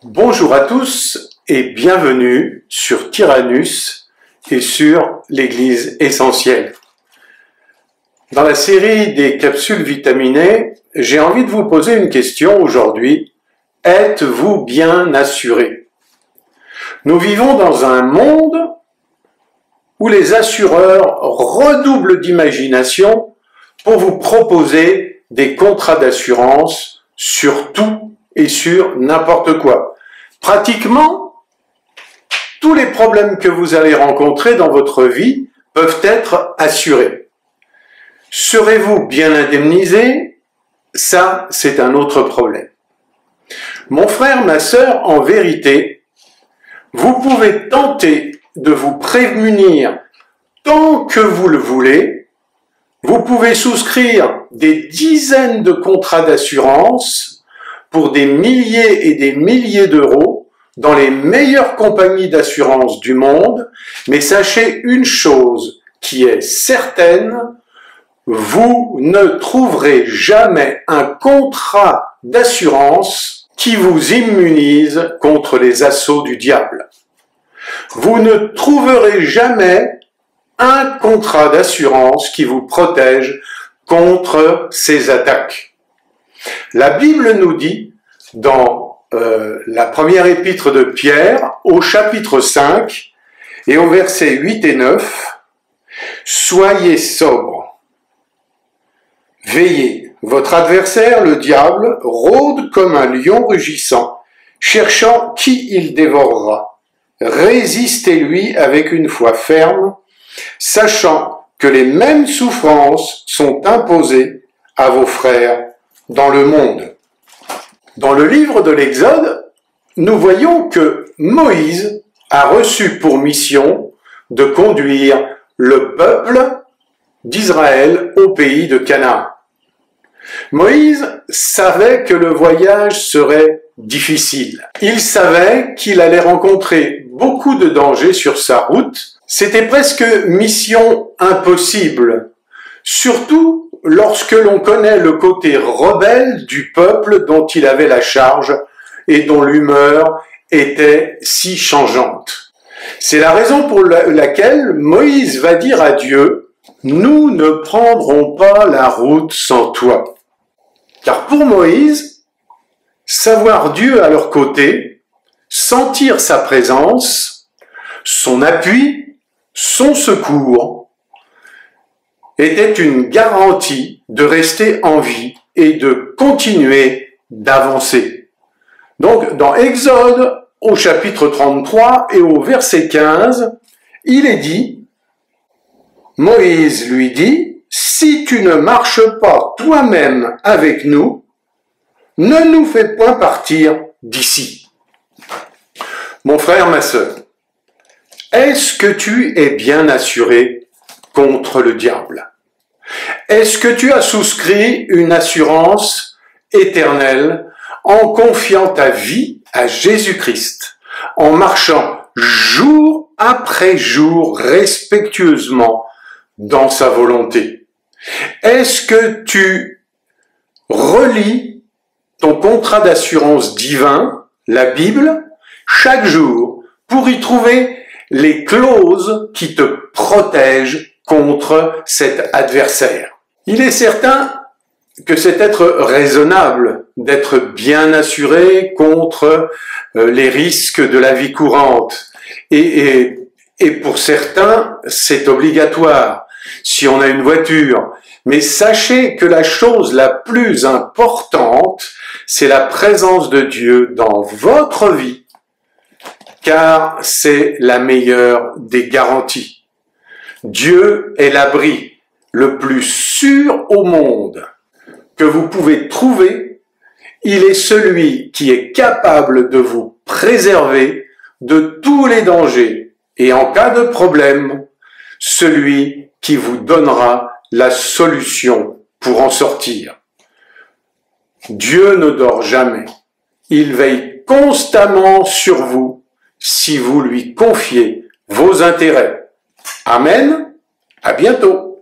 Bonjour à tous et bienvenue sur Tyrannus et sur l'Église essentielle. Dans la série des capsules vitaminées, j'ai envie de vous poser une question aujourd'hui. Êtes-vous bien assuré? Nous vivons dans un monde où les assureurs redoublent d'imagination pour vous proposer des contrats d'assurance sur tout et sur n'importe quoi. Pratiquement, tous les problèmes que vous allez rencontrer dans votre vie peuvent être assurés. Serez-vous bien indemnisé? Ça, c'est un autre problème. Mon frère, ma sœur, en vérité, vous pouvez tenter de vous prémunir tant que vous le voulez. Vous pouvez souscrire des dizaines de contrats d'assurance pour des milliers et des milliers d'euros dans les meilleures compagnies d'assurance du monde, mais sachez une chose qui est certaine, vous ne trouverez jamais un contrat d'assurance qui vous immunise contre les assauts du diable. Vous ne trouverez jamais un contrat d'assurance qui vous protège contre ces attaques. La Bible nous dit, dans la première épître de Pierre, au chapitre 5 et au verset 8 et 9, « Soyez sobres, veillez, votre adversaire, le diable, rôde comme un lion rugissant, cherchant qui il dévorera. Résistez-lui avec une foi ferme, sachant que les mêmes souffrances sont imposées à vos frères dans le monde. » Dans le livre de l'Exode, nous voyons que Moïse a reçu pour mission de conduire le peuple d'Israël au pays de Canaan. Moïse savait que le voyage serait difficile. Il savait qu'il allait rencontrer beaucoup de dangers sur sa route. C'était presque mission impossible, surtout lorsque l'on connaît le côté rebelle du peuple dont il avait la charge et dont l'humeur était si changeante. C'est la raison pour laquelle Moïse va dire à Dieu, « Nous ne prendrons pas la route sans toi. » Car pour Moïse, savoir Dieu à leur côté, sentir sa présence, son appui, son secours, était une garantie de rester en vie et de continuer d'avancer. Donc, dans Exode, au chapitre 33 et au verset 15, il est dit, Moïse lui dit, « Si tu ne marches pas toi-même avec nous, ne nous fais point partir d'ici. » Mon frère, ma sœur, est-ce que tu es bien assuré contre le diable? Est-ce que tu as souscrit une assurance éternelle en confiant ta vie à Jésus-Christ, en marchant jour après jour respectueusement dans sa volonté? Est-ce que tu relis ton contrat d'assurance divin, la Bible, chaque jour pour y trouver les clauses qui te protègent contre cet adversaire? Il est certain que c'est être raisonnable d'être bien assuré contre les risques de la vie courante. Et pour certains, c'est obligatoire si on a une voiture. Mais sachez que la chose la plus importante, c'est la présence de Dieu dans votre vie, car c'est la meilleure des garanties. Dieu est l'abri le plus sûr au monde que vous pouvez trouver. Il est celui qui est capable de vous préserver de tous les dangers et en cas de problème, celui qui vous donnera la solution pour en sortir. Dieu ne dort jamais. Il veille constamment sur vous si vous lui confiez vos intérêts. Amen. À bientôt.